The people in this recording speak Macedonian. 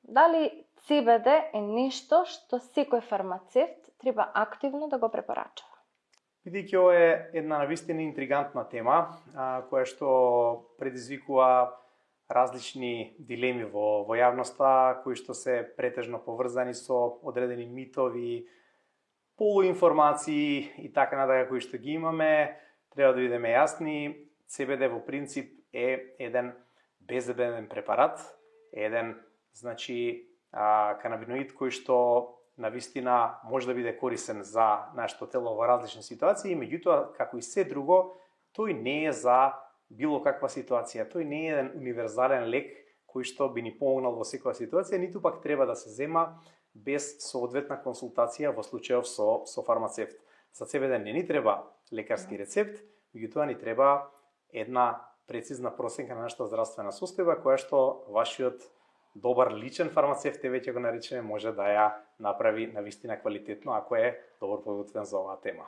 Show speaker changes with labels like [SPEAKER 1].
[SPEAKER 1] Дали CBD е нешто што секој фармацевт треба активно да го препорачува?
[SPEAKER 2] Бидејќи ова е една навистина интригантна тема, која што предизвикува различни дилеми во јавноста, кои што се претежно поврзани со одредени митови, полуинформации и така натака кои што ги имаме, треба да бидеме јасни. CBD во принцип е еден безбеден препарат, еден канабиноид кој што навистина може да биде корисен за нашето тело во различни ситуации, меѓутоа, како и се друго, тој не е за било каква ситуација. Тој не е еден универзален лек кој што би ни помогнал во секоја ситуација, ниту пак треба да се зема без соодветна консултација во случајов со фармацевт. За CBD не ни треба лекарски рецепт, меѓутоа ни треба една прецизна проценка на нашата здравствена состојба, која што вашиот добар личен фармацевт, веќе го наречеме, може да ја направи навистина квалитетно, ако е добро подготвен за оваа тема.